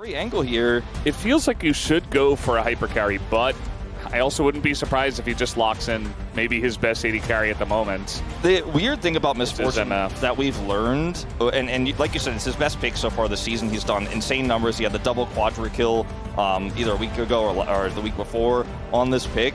Great angle here. It feels like you should go for a hyper carry, but I also wouldn't be surprised if he just locks in maybe his best AD carry at the moment. The weird thing about Misfortune that we've learned, and like you said, it's his best pick so far this season. He's done insane numbers. He had the double quadra kill either a week ago or the week before on this pick.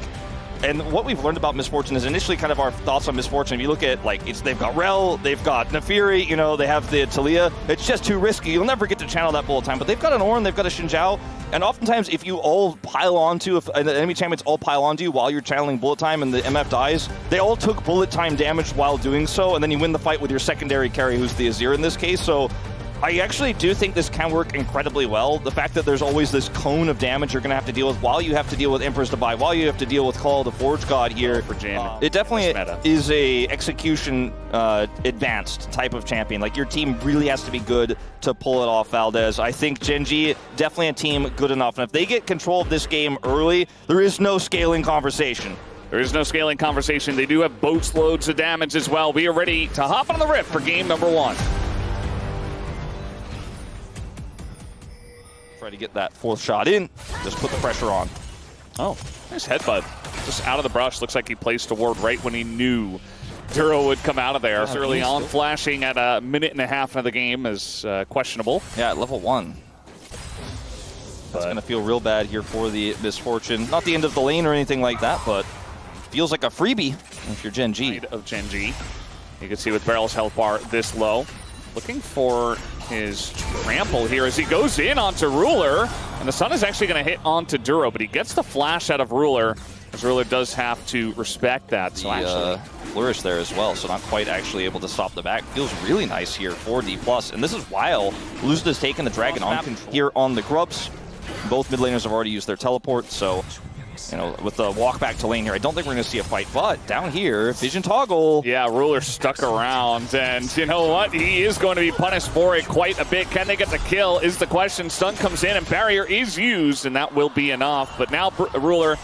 And what we've learned about Misfortune is initially kind of our thoughts on Misfortune. If you look at, like, they've got Rel, they've got Nafiri, you know, they have the Talia. It's just too risky. You'll never get to channel that bullet time. But they've got an Ornn, they've got a Xin Zhao. And oftentimes, if you all pile onto, if the enemy champions all pile onto you while you're channeling bullet time and the MF dies, they all took bullet time damage while doing so. And then you win the fight with your secondary carry, who's the Azir in this case. So I actually do think this can work incredibly well. The fact that there's always this cone of damage you're going to have to deal with while you have to deal with Emperor's Divide, while you have to deal with Call of the Forge God here. It definitely is a execution advanced type of champion. Like, your team really has to be good to pull it off, Valdez. I think Gen G, definitely a team good enough. And if they get control of this game early, there is no scaling conversation. There is no scaling conversation. They do have boats loads of damage as well. We are ready to hop on the rift for game number 1. Try to get that fourth shot in. Just put the pressure on. Oh, nice headbutt. Just out of the brush. Looks like he placed a ward right when he knew Duro would come out of there. Yeah, early on, flashing at a minute and a half into the game is questionable. Yeah, at level 1. That's going to feel real bad here for the Misfortune. Not the end of the lane or anything like that, but feels like a freebie if you're Gen G. Of Gen G. You can see with Barrel's health bar this low. Looking for his trample here as he goes in onto Ruler. And the Sun is actually going to hit onto Duro, but he gets the flash out of Ruler, as Ruler does have to respect that. So actually flourish there as well, so not quite actually able to stop the back. Feels really nice here for D+. And this is while Lucid has taken the Dragon on control here on the Grubs. Both mid laners have already used their teleport, so you know, with the walk back to lane here, I don't think we're going to see a fight. But down here, Vision Toggle. Yeah, Ruler stuck around. And you know what? He is going to be punished for it quite a bit. Can they get the kill is the question. Stun comes in and barrier is used, and that will be enough. But now Ruler,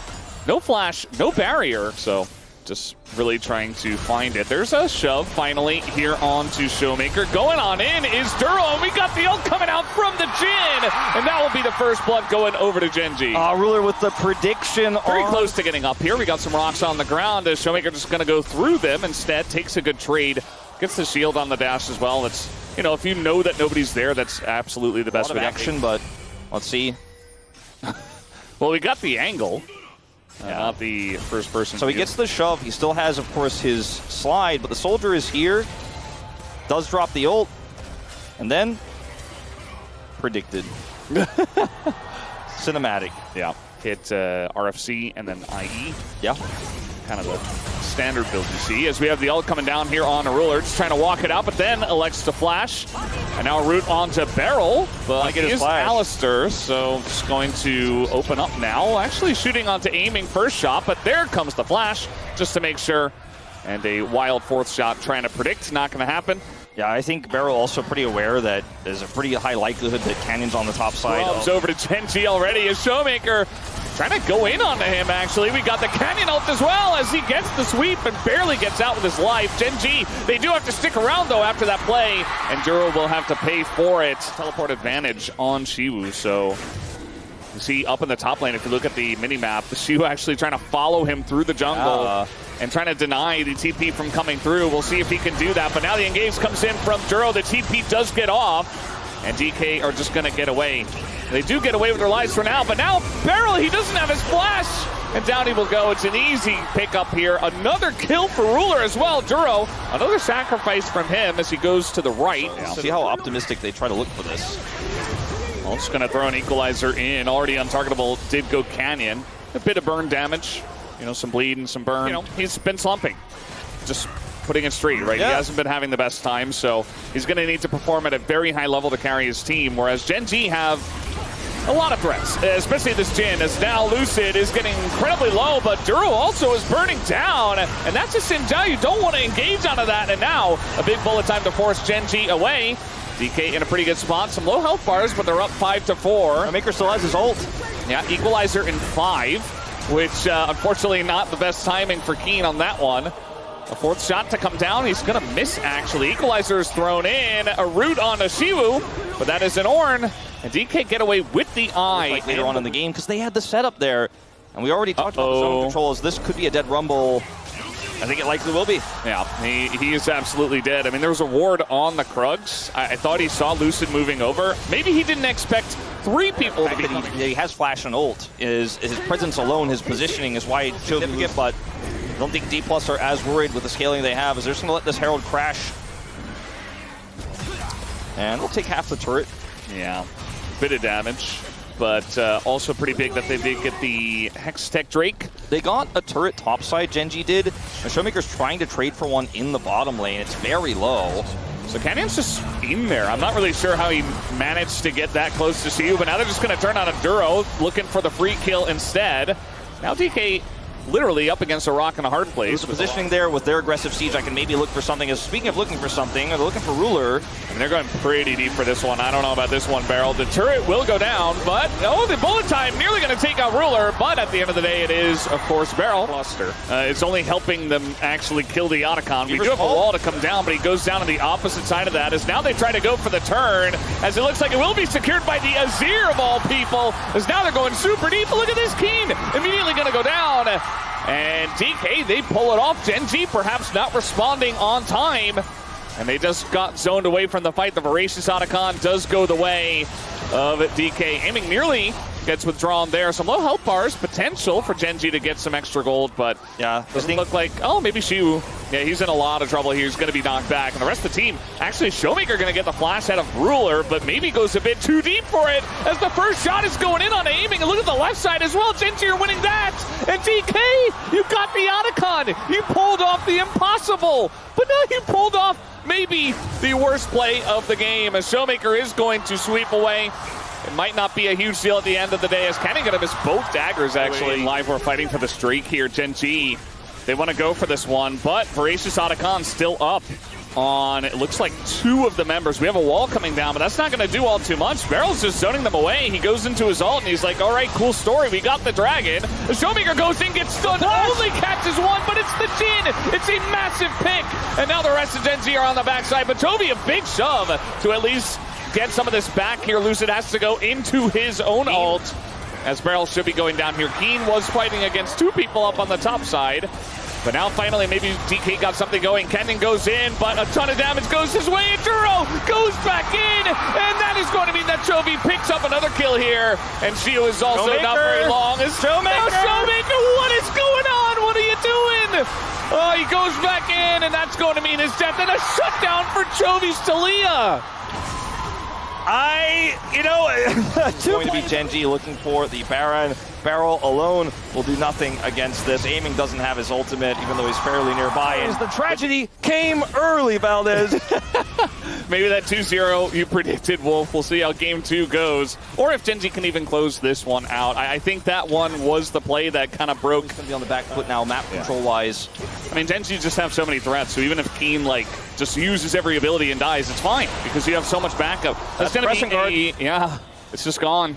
no flash, no barrier. So just really trying to find it. There's a shove finally here on to Showmaker. Going on in is Duro, and we got the ult coming out from the Jhin, and that will be the first blood going over to Gen G. Ruler with the prediction. Very close to getting up here. We got some rocks on the ground as Showmaker just going to go through them instead. Takes a good trade. Gets the shield on the dash as well. That's, you know, if you know that nobody's there, that's absolutely the best action, but let's see. Well, we got the angle. Not the first person. So he gets the shove. He still has, of course, his slide, but the soldier is here. Does drop the ult. And then predicted. Cinematic. Yeah. Hit RFC and then IE. Yeah. Kind of the standard build you see as we have the ult coming down here on a Ruler, just trying to walk it out, but then elects to flash. And now a route onto Barrel, but he is Alistair, so just going to open up now. Actually shooting onto aiming first shot, but there comes the flash just to make sure. And a wild fourth shot trying to predict, not going to happen. Yeah, I think Barrel also pretty aware that there's a pretty high likelihood that Canyon's on the top side. It's over to Gen G already as Showmaker trying to go in onto him, actually. We got the Canyon ult as well as he gets the sweep and barely gets out with his life. Gen G, they do have to stick around, though, after that play, and Duro will have to pay for it. Teleport advantage on Shiwu, so you see up in the top lane, if you look at the mini-map, the Shiwu actually trying to follow him through the jungle and trying to deny the TP from coming through. We'll see if he can do that, but now the engage comes in from Duro. The TP does get off, and DK are just going to get away. They do get away with their lives for now, but now Barrel, he doesn't have his flash, and down he will go. It's an easy pickup here. Another kill for Ruler as well. Duro, another sacrifice from him as he goes to the right. See how optimistic they try to look for this. Well, just going to throw an equalizer in. Already untargetable did go Canyon. A bit of burn damage, you know, some bleed and some burn. You know, he's been slumping. Just putting it straight, right? Yeah. He hasn't been having the best time, so he's going to need to perform at a very high level to carry his team, whereas Gen G have a lot of threats, especially this Jhin, as now Lucid is getting incredibly low, but Duro also is burning down, and that's a Xin Zhao. You don't want to engage onto that, and now a big bullet time to force Gen G away. DK in a pretty good spot, some low health bars, but they're up 5-4. Maker still has his ult. Yeah, equalizer in 5, which unfortunately not the best timing for Keen on that one. A fourth shot to come down. He's going to miss, actually. Equalizer is thrown in. A root on Shiwu. but that is an Ornn, and DK get away with the eye. Like later on in the game, because they had the setup there, and we already talked about the zone control, as this could be a dead Rumble. I think it likely will be. Yeah, he is absolutely dead. I mean, there was a ward on the Krugs. I thought he saw Lucid moving over. Maybe he didn't expect 3 people to be coming. He has flash and ult. His presence alone, his positioning is why significant, but I don't think D+ are as worried with the scaling they have, as they're just going to let this Herald crash. And they'll take half the turret. Yeah, bit of damage, but also pretty big that they did get the Hex Tech Drake. They got a turret topside, Gen.G did. And Showmaker's trying to trade for one in the bottom lane. It's very low. So Canyon's just in there. I'm not really sure how he managed to get that close to CU, but now they're just going to turn on a Duro, looking for the free kill instead. Now DK literally up against a rock and a hard place. With the positioning there with their aggressive siege, I can maybe look for something. Speaking of looking for something, they're looking for Ruler. And they're going pretty deep for this one. I don't know about this one, Beryl. The turret will go down, but the bullet time nearly going to take out Ruler. But at the end of the day, it is, of course, Beryl. Cluster. It's only helping them actually kill the Otacon. We do have a wall to come down, but he goes down on the opposite side of that. As now they try to go for the turn, as it looks like it will be secured by the Azir of all people. As now they're going super deep. Look at this Keen. Immediately going to go down. And DK, they pull it off. Gen.G perhaps not responding on time. And they just got zoned away from the fight. The Voracious Otacon does go the way of DK. Aiming nearly gets withdrawn there. Some low health bars, potential for Gen.G to get some extra gold, but yeah, doesn't look like, oh, maybe Shu. Yeah, he's in a lot of trouble here. He's going to be knocked back. And the rest of the team, actually, Showmaker going to get the flash out of Ruler, but maybe goes a bit too deep for it as the first shot is going in on aiming. And look at the left side as well. Gen.G are winning that. And DK, you got the Otacon. You pulled off the impossible, but now you pulled off maybe the worst play of the game, as Showmaker is going to sweep away. It might not be a huge deal at the end of the day, as Kenny going to miss both daggers, actually. Live, we're fighting for the streak here. Gen.G, they want to go for this one, but Voracious Otacon still up on, it looks like 2 of the members. We have a wall coming down, but that's not going to do all too much. Beryl's just zoning them away. He goes into his ult, and he's like, all right, cool story. We got the dragon. The Showmaker goes in, gets stunned, only catches one, but it's the Jin. It's a massive pick. And now the rest of Gen.G are on the backside, but Toby, a big shove to at least get some of this back here. Lucid has to go into his own ult, as Beryl should be going down here. Keen was fighting against 2 people up on the top side, but now finally maybe DK got something going. Kenyon goes in, but a ton of damage goes his way, and Duro goes back in, and that is going to mean that Chovy picks up another kill here, and Shio is also not very long. Showmaker, what is going on? What are you doing? Oh, he goes back in, and that's going to mean his death, and a shutdown for Chovy's Talia. It's going to be Gen.G looking for the Baron. Barrel alone will do nothing against this. Aiming doesn't have his ultimate, even though he's fairly nearby. And the tragedy came early, Valdez. Maybe that 2-0 you predicted, Wolf. We'll see how game 2 goes. Or if Gen.G can even close this one out. I think that one was the play that kind of broke. He's going to be on the back foot now, map control-wise. I mean, Gen.G just have so many threats, so even if Keen, just uses every ability and dies, it's fine, because you have so much backup. That's going to be guard. Yeah, it's just gone.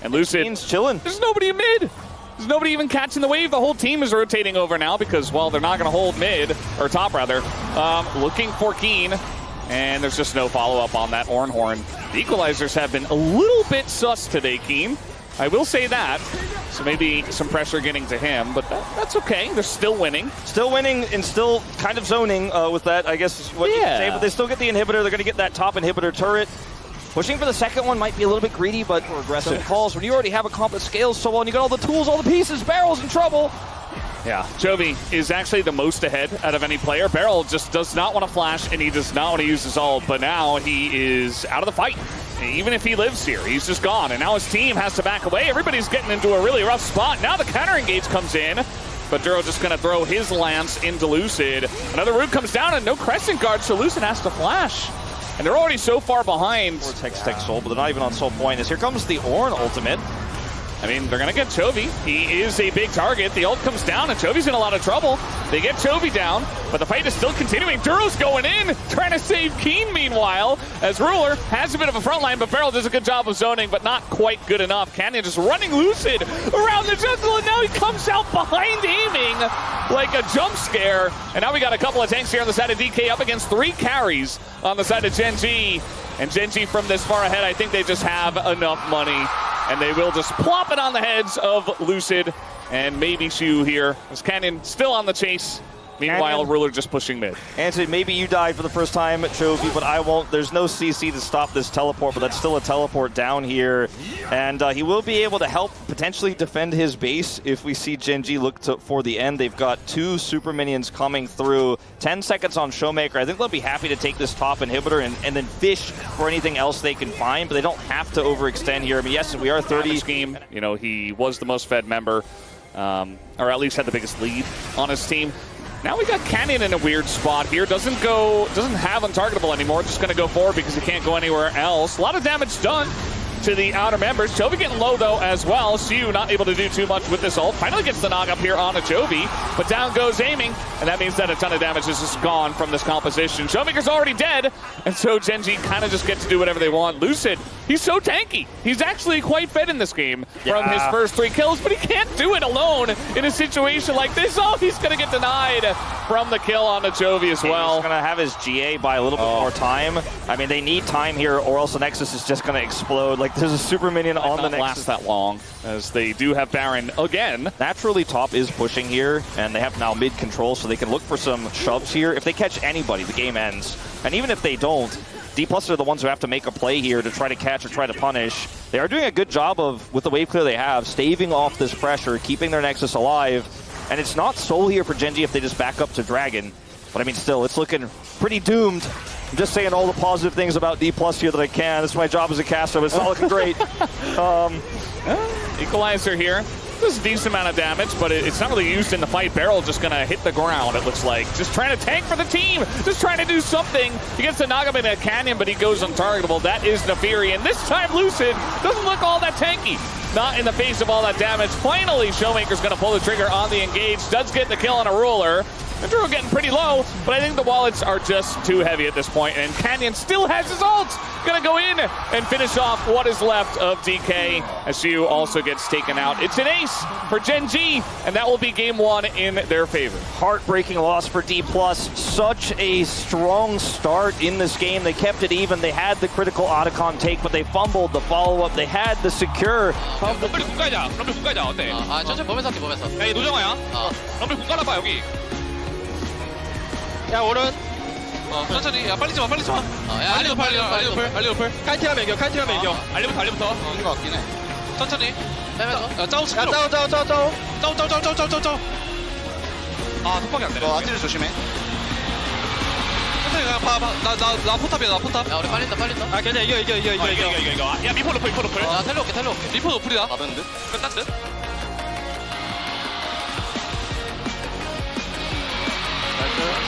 And Lucid, Keen's chilling. There's nobody in mid. There's nobody even catching the wave. The whole team is rotating over now because, well, they're not going to hold mid, or top rather. Looking for Keen, and there's just no follow-up on that Ornn horn. The equalizers have been a little bit sus today, Keen. I will say that. So maybe some pressure getting to him, but that's okay. They're still winning. Still winning and still kind of zoning with that, I guess is what you can say. But they still get the inhibitor. They're going to get that top inhibitor turret. Pushing for the second one might be a little bit greedy, but more aggressive calls. When you already have a comp that scales so well and you got all the tools, all the pieces, Barrel's in trouble. Yeah, Chovy is actually the most ahead out of any player. Beryl just does not want to flash, and he does not want to use his ult, but now he is out of the fight. Even if he lives here, he's just gone, and now his team has to back away. Everybody's getting into a really rough spot. Now the counter engage comes in, but Duro just going to throw his lance into Lucid. Another root comes down, and no crescent guard, so Lucid has to flash. And they're already so far behind. Vortex Tech Soul, but they're not even on Soul Point. As here comes the Ornn ultimate. I mean, they're going to get Chovy. He is a big target. The ult comes down, and Chovy's in a lot of trouble. They get Chovy down, but the fight is still continuing. Duro's going in, trying to save Keen meanwhile, as Ruler has a bit of a front line, but Beryl does a good job of zoning, but not quite good enough. Canyon just running Lucid around the jungle, and now he comes out behind aiming like a jump scare. And now we got a couple of tanks here on the side of DK up against 3 carries on the side of Gen.G. And Gen.G from this far ahead, I think they just have enough money. And they will just plop it on the heads of Lucid and maybe Shu here. As Canyon still on the chase. Meanwhile, Canyon. Ruler just pushing mid. Anthony, maybe you died for the first time at Chovy, but I won't. There's no CC to stop this teleport, but that's still a teleport down here. And he will be able to help potentially defend his base if we see Gen.G look for the end. They've got 2 super minions coming through. 10 seconds on Showmaker. I think they'll be happy to take this top inhibitor and then fish for anything else they can find, but they don't have to overextend here. I mean, yes, we are 30. Scheme. You know, he was the most fed member, or at least had the biggest lead on his team. Now we got Canyon in a weird spot here. Doesn't have untargetable anymore. Just going to go forward because he can't go anywhere else. A lot of damage done to the outer members. Chovy getting low though as well. Shu not able to do too much with this ult. Finally gets the knock up here on a Chovy, but down goes aiming, and that means that a ton of damage is just gone from this composition. Showmaker's already dead, and so Gen.G kind of just get to do whatever they want. Lucid, he's so tanky. He's actually quite fed in this game from his first 3 kills, but he can't do it alone in a situation like this. Oh, he's going to get denied from the kill on the Chovy as well. He's going to have his GA by a little bit more time. I mean, they need time here, or else the Nexus is just going to explode. Like, there's a super minion on the Nexus. Last that long, as they do have Baron again. Naturally, top is pushing here, and they have now mid control, so they can look for some shoves here. If they catch anybody, the game ends. And even if they don't, D+ are the ones who have to make a play here to try to catch or try to punish. They are doing a good job of, with the wave clear they have, staving off this pressure, keeping their Nexus alive. And it's not soul here for Gen.G if they just back up to Dragon. But I mean, still, it's looking pretty doomed. I'm just saying all the positive things about D+ here that I can. It's my job as a caster, but it's not looking great. Equalizer here. This is a decent amount of damage, but it's not really used in the fight. Barrel just going to hit the ground, it looks like. Just trying to tank for the team. Just trying to do something. He gets the knock-up in a Canyon, but he goes untargetable. That is Neferi. And this time, Lucid doesn't look all that tanky. Not in the face of all that damage. Finally, Showmaker's going to pull the trigger on the engage. Does get the kill on a Ruler. And Drew getting pretty low, but I think the wallets are just too heavy at this point, and Canyon still has his ult. Gonna go in and finish off what is left of DK, as Shu also gets taken out. It's an ace for Gen.G, and that will be game 1 in their favor. Heartbreaking loss for D+. Such a strong start in this game. They kept it even. They had the critical Otacon take, but they fumbled the follow-up. They had the secure. 럼블 군 깔자. 럼블 군 깔자. 어때? 천천히 보면서 할게 보면서. 야, 이 노정아야. 럼블 군 깔아봐 여기. 야 오른. 천천히. 야 빨리 좀 와, 빨리 좀 와. 야 알리 높을, 알리 높을, 알리 높을. 칼티라 매겨 칼티라 매겨. 알리부터, 알리부터. 이거 같긴 해. 천천히. 빼면서. 짜오 스킬. 짜오. 짜오. 아, 속박이 안 되네. 너 아지를 조심해. 천천히 그냥 봐. 나 포탑이야, 나 포탑. 야 우리 빨린다. 아, 괜찮아. 이겨. 야, 미포 높을. 야 텔려올게. 리포 높을이다. 가면 듯. 끝난 듯.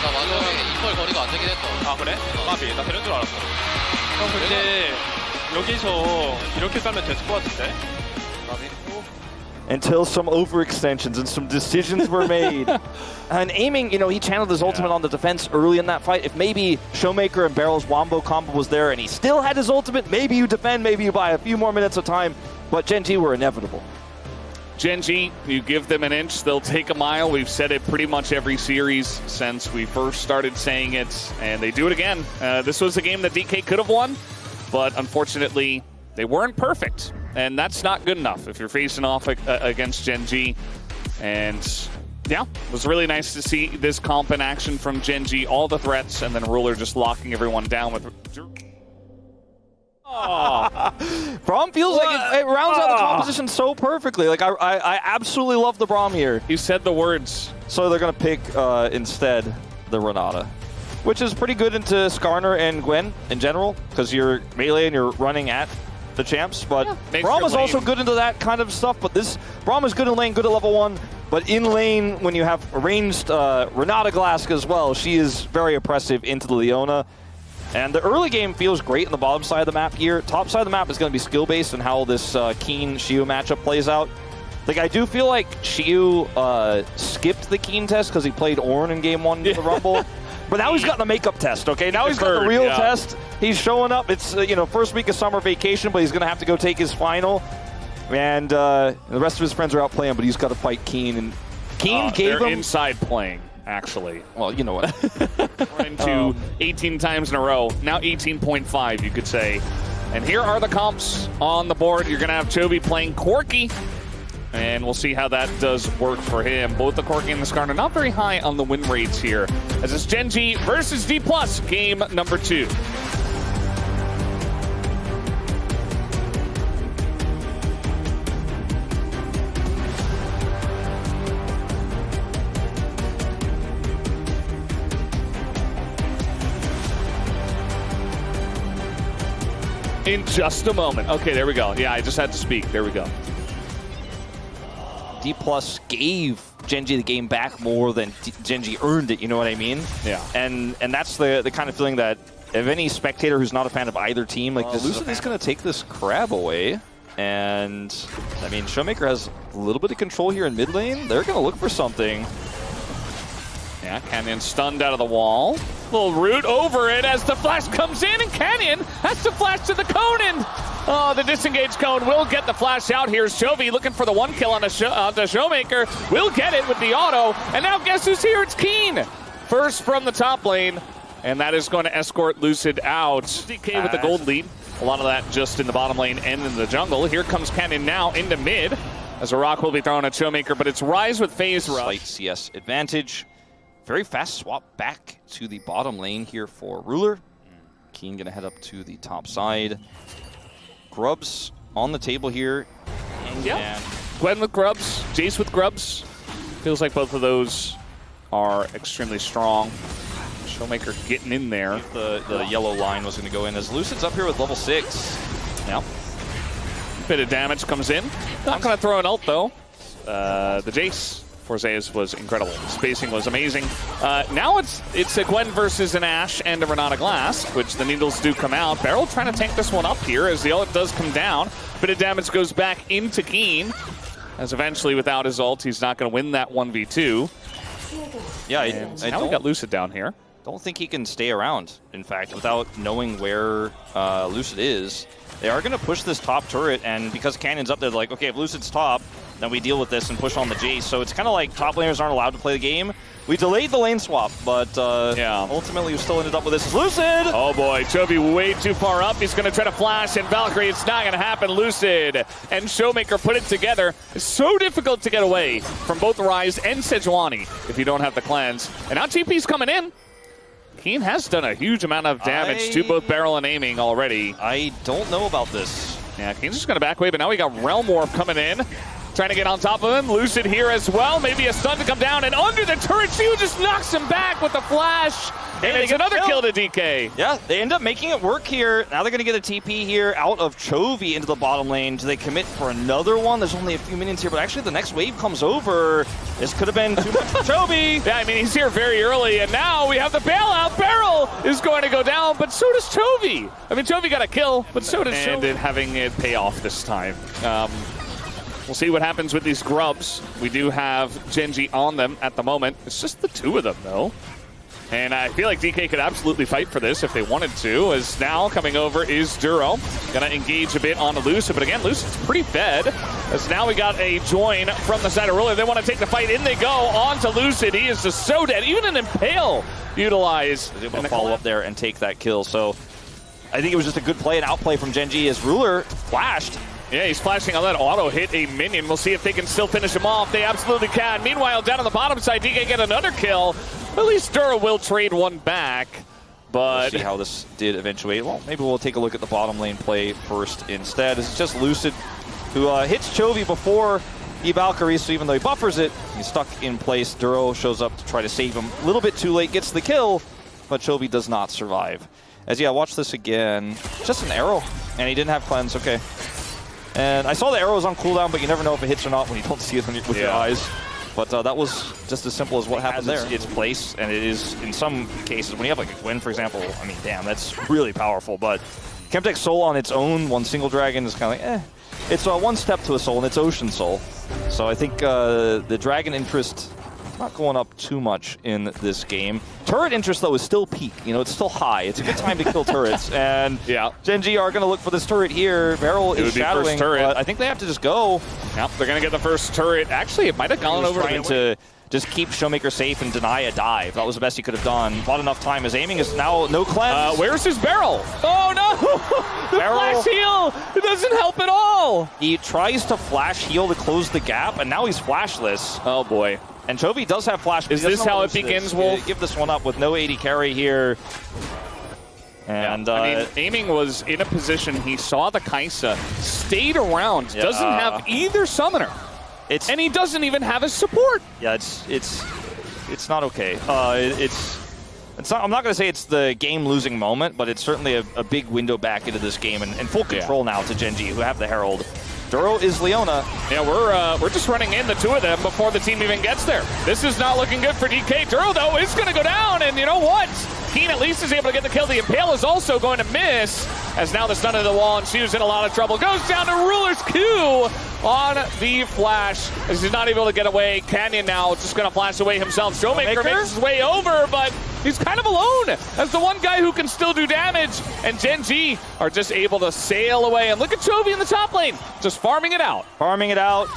나 마지막에 이퀄 거리가 안 되긴 했다. 아, 그래? 까비. 나 되는 줄 알았어. 형 근데 여기서 이렇게 깔면 됐을 것 같은데? Until some overextensions and some decisions were made. And aiming, you know, he channeled his ultimate on the defense early in that fight. If maybe Showmaker and Barrel's wombo combo was there and he still had his ultimate, maybe you defend, maybe you buy a few more minutes of time. But Gen.G were inevitable. Gen.G, you give them an inch, they'll take a mile. We've said it pretty much every series since we first started saying it, and they do it again. This was a game that DK could have won, but unfortunately, they weren't perfect, and that's not good enough if you're facing off against Gen.G. And yeah, it was really nice to see this comp in action from Gen.G, all the threats, and then Ruler just locking everyone down with... Braum feels like it rounds out the composition so perfectly. Like, I absolutely love the Braum here. You said the words. So they're going to pick, instead, the Renata, which is pretty good into Skarner and Gwen in general, because you're melee and you're running at the champs. But Braum is also good into that kind of stuff. But this Braum is good in lane, good at level 1. But in lane, when you have ranged Renata Glask as well, she is very oppressive into the Leona. And the early game feels great on the bottom side of the map here. Top side of the map is going to be skill-based and how this Keen Xiu matchup plays out. Like, I do feel like Xiu skipped the Keen test because he played Ornn in game 1 of the Rumble. But now he's got the makeup test, okay? Now he's got the real test. He's showing up. It's, you know, first week of summer vacation, but he's going to have to go take his final. And the rest of his friends are out playing, but he's got to fight Keen. And Keen gave him... inside playing. actually. Well, you know what? We're into 18 times in a row. Now 18.5, you could say. And here are the comps on the board. You're going to have Chovy playing Corki. And we'll see how that does work for him. Both the Corki and the Skarner not very high on the win rates here. As it's Gen G versus D+, game number 2. In just a moment. Okay, there we go. Yeah, I just had to speak. There we go. D+ gave Gen G the game back more than Gen G earned it, you know what I mean? Yeah. And that's the kind of feeling that if any spectator who's not a fan of either team, like Lucid is going to take this crab away. And, I mean, Showmaker has a little bit of control here in mid lane. They're going to look for something. Yeah, Canyon stunned out of the wall. Little root over it as the flash comes in, and Canyon has to flash to the Conan. Oh, the disengaged cone will get the flash out. Here's Chovy looking for the 1 kill on the Showmaker. Will get it with the auto. And now guess who's here? It's Keen. First from the top lane. And that is going to escort Lucid out. DK with the gold lead. A lot of that just in the bottom lane and in the jungle. Here comes Canyon now into mid. As a rock will be thrown at Showmaker, but it's Rise with Phase Rush. Slight CS advantage. Very fast swap back to the bottom lane here for Ruler. Keen going to head up to the top side. Grubs on the table here. Yeah. Gwen with Grubs, Jace with Grubs. Feels like both of those are extremely strong. Showmaker getting in there. The yellow line was going to go in as Lucid's up here with level 6. Yep. Bit of damage comes in. Not going to throw an ult though. The Jace for Zeus was incredible. Spacing was amazing. Now it's a Gwen versus an Ashe and a Renata Glass, which the needles do come out. Beryl trying to tank this one up here as the ult does come down. Bit of damage goes back into Keen, as eventually without his ult, he's not going to win that 1v2. Yeah, now we got Lucid down here. Don't think he can stay around, in fact, without knowing where Lucid is. They are going to push this top turret, and because Canyon's up there, they're like, okay, if Lucid's top, then we deal with this and push on the Jace. So it's kind of like top laners aren't allowed to play the game. We delayed the lane swap, but yeah, ultimately we still ended up with this. Is Lucid! Oh boy, Chovy way too far up. He's going to try to flash, and Valkyrie, it's not going to happen. Lucid and Showmaker put it together. It's so difficult to get away from both Rise and Sejuani if you don't have the cleanse. And now TP's coming in. Keen has done a huge amount of damage to both barrel and aiming already. I don't know about this. Yeah, Keen's just going to back away, but now we got Realm Warp coming in. Trying to get on top of him. Lucid here as well. Maybe a stun to come down, and under the turret, Shu just knocks him back with a flash. And it's another kill to DK. Yeah, they end up making it work here. Now they're going to get a TP here out of Chovy into the bottom lane. Do they commit for another one? There's only a few minions here, but actually the next wave comes over. This could have been too much for Chovy. Yeah, I mean, he's here very early, and now we have the bailout. Beryl is going to go down, but so does Chovy. I mean, Chovy got a kill, but so does Chovy. And having it pay off this time. We'll see what happens with these Grubs. We do have Gen G on them at the moment. It's just the two of them, though. And I feel like DK could absolutely fight for this if they wanted to, as now coming over is Duro. Gonna engage a bit on Lucid, but again, Lucid's pretty fed, as now we got a join from the side of Ruler. They want to take the fight, in they go, on to Lucid. He is just so dead. Even an Impale utilized. They're able to follow up there and take that kill, so I think it was just a good play and outplay from Gen G as Ruler flashed. Yeah, he's flashing on that auto, hit a minion. We'll see if they can still finish him off. They absolutely can. Meanwhile, down on the bottom side, DK get another kill. At least Duro will trade one back, but we'll see how this did eventuate. Well, maybe we'll take a look at the bottom lane play first instead. It's just Lucid who hits Chovy before he Valkyrie, so even though he buffers it, he's stuck in place. Duro shows up to try to save him. A little bit too late, gets the kill, but Chovy does not survive. As yeah, watch this again. Just an arrow, and he didn't have cleanse, okay. And I saw the arrows on cooldown, but you never know if it hits or not when you don't see it with your eyes. But that was just as simple as what happened there. Its place, and it is, in some cases, when you have like a Gwen, for example, I mean, damn, that's really powerful. But Chemtech Soul on its own, one single dragon, is kind of like, It's one step to a soul, and it's Ocean Soul. So I think the dragon interest not going up too much in this game. Turret interest, though, is still peak. You know, it's still high. It's a good time to kill turrets. And yeah, Gen G are going to look for this turret here. Beryl is shadowing, first turret. But I think they have to just go. Yep, they're going to get the first turret. Actually, it might have gone over trying to just keep Showmaker safe and deny a dive. That was the best he could have done. Bought enough time. His aiming is now no cleanse. Where's his barrel? Oh no! The Barrel. flash heal! It doesn't help at all! He tries to flash heal to close the gap, and now he's flashless. Oh boy. And Chovy does have flash. Is this how it begins, Wolf? Give this one up with no AD carry here. And I mean, aiming was in a position, he saw the Kaisa, stayed around, doesn't have either summoner. And he doesn't even have his support. Yeah, it's not okay. It's not, I'm not going to say it's the game-losing moment, but it's certainly a big window back into this game and full control now to Gen G, who have the Herald. Duro is Leona. Yeah, we're just running in the two of them before the team even gets there. This is not looking good for DK. Duro, though, is going to go down, and you know what? Keen at least is able to get the kill. The Impale is also going to miss, as now the stun of the wall, and Shu's in a lot of trouble. Goes down to Ruler's Q on the flash, as he's not able to get away. Canyon now just going to flash away himself. Showmaker makes his way over, but he's kind of alone as the one guy who can still do damage, and Gen G are just able to sail away. And look at Chovy in the top lane, just farming it out. Farming it out,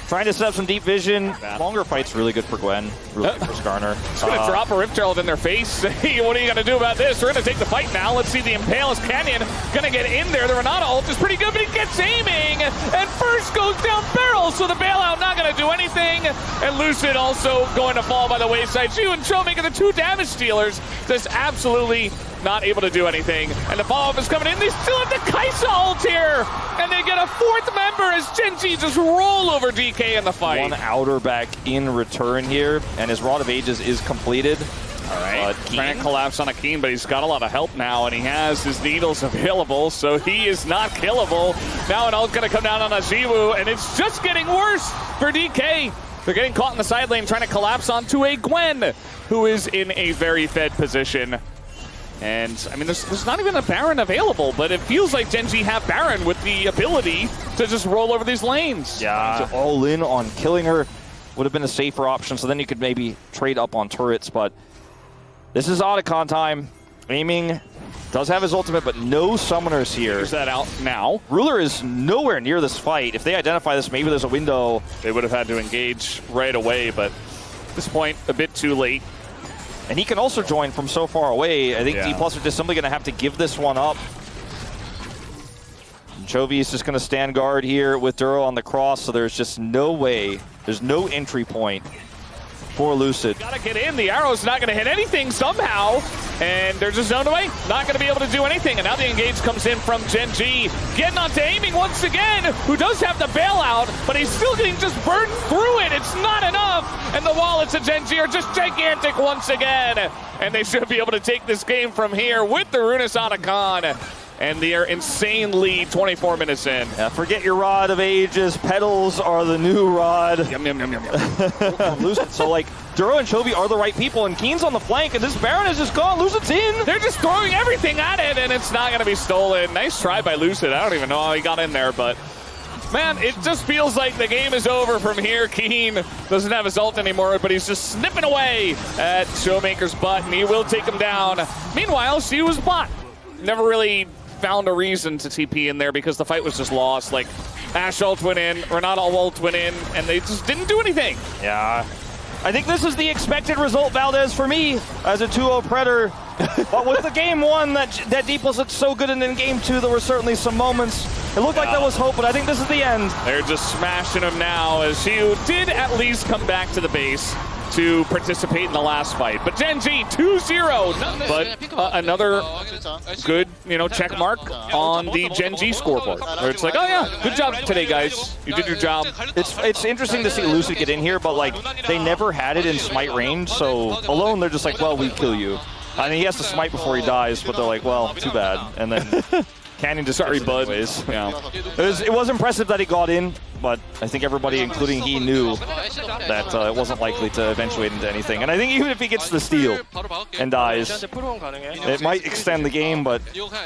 trying to set up some deep vision. Longer fight's really good for Gwen, really good for Skarner. He's going to drop a Rift Herald in their face. Hey, what are you going to do about this? We're going to take the fight now. Let's see the Impale is Canyon going to get in there. The Renata ult is pretty good, but he gets aiming, and first goes down barrel, so the bailout not going to do anything. And Lucid also going to fall by the wayside. Shu and Cho making the two damage dealers, just absolutely not able to do anything. And the follow-up is coming in. They still have the Kaisa ult here, and they get a fourth member as Gen G just roll over DK in the fight. One outer back in return here, and his Rod of Ages is completed. All right, trying to collapse on a Keen, but he's got a lot of help now, and he has his needles available, so he is not killable. Now an ult going to come down on a Ziwu, and it's just getting worse for DK. They're getting caught in the side lane, trying to collapse onto a Gwen, who is in a very fed position. And, I mean, there's not even a Baron available, but it feels like Gen G have Baron with the ability to just roll over these lanes. Yeah, all in on killing her would have been a safer option, so then you could maybe trade up on turrets, but this is Otacon time. Aiming does have his ultimate, but no summoners here. Figures that out now. Ruler is nowhere near this fight. If they identify this, maybe there's a window. They would have had to engage right away, but at this point, a bit too late. And he can also join from so far away. I think D+ are just simply going to have to give this one up. Chovy is just going to stand guard here with Duro on the cross, so there's just no way. There's no entry point for Lucid. Gotta get in. The arrow's not going to hit anything somehow. And they're just zoned away. Not going to be able to do anything. And now the engage comes in from Gen G. Getting onto aiming once again, who does have the bailout, but he's still getting just burned through it. It's not enough. And the wallets of Gen G are just gigantic once again. And they should be able to take this game from here with the Ruinous Otacon. And their insane lead 24 minutes in. Yeah, forget your Rod of Ages. Petals are the new Rod. Yum, yum, yum, yum, yum. Lucid, so like, Duro and Chovy are the right people, and Keen's on the flank, and this Baron is just gone. Lucid's in. They're just throwing everything at it, and it's not going to be stolen. Nice try by Lucid. I don't even know how he got in there, but man, it just feels like the game is over from here. Keen doesn't have his ult anymore, but he's just snipping away at Showmaker's butt, and he will take him down. Meanwhile, Shu was bot. Never really found a reason to TP in there because the fight was just lost. Like, Ashe ult went in, Renata ult went in, and they just didn't do anything. Yeah. I think this is the expected result, Valdez, for me as a 2-0 Predator. But with the game one that D+ looked so good, and in game two there were certainly some moments. It looked like there was hope, but I think this is the end. They're just smashing him now, as Shu did at least come back to the base to participate in the last fight. But Gen G 2-0, but another good, check mark on the Gen G scoreboard, where it's like, oh yeah, good job today, guys. You did your job. It's interesting to see Lucid get in here, but like, they never had it in smite range, so alone they're just like, well, we kill you. I mean, he has to smite before he dies, but they're like, well, too bad. And then Canyon just sorry, bud. Yeah. It was impressive that he got in, but I think everybody, including he, knew that it wasn't likely to eventuate into anything. And I think even if he gets the steal and dies, it might extend the game, but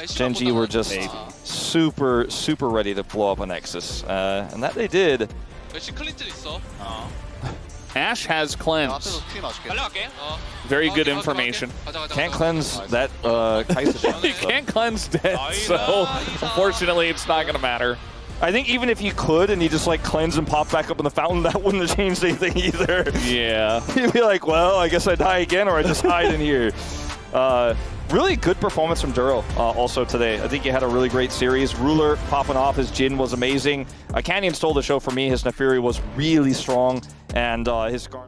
Gen G were just super, super ready to blow up a Nexus. And that they did. Ashe has cleanse. Very good information. Can't cleanse that Kaisa. You can't cleanse dead, so unfortunately it's not going to matter. I think even if he could and he just like cleanse and pop back up in the fountain, that wouldn't have changed anything either. Yeah. He'd be like, well, I guess I die again or I just hide in here. Really good performance from Duro also today. I think he had a really great series. Ruler popping off, his Jhin was amazing. Canyon stole the show for me. His Nefiri was really strong, and his Skarn...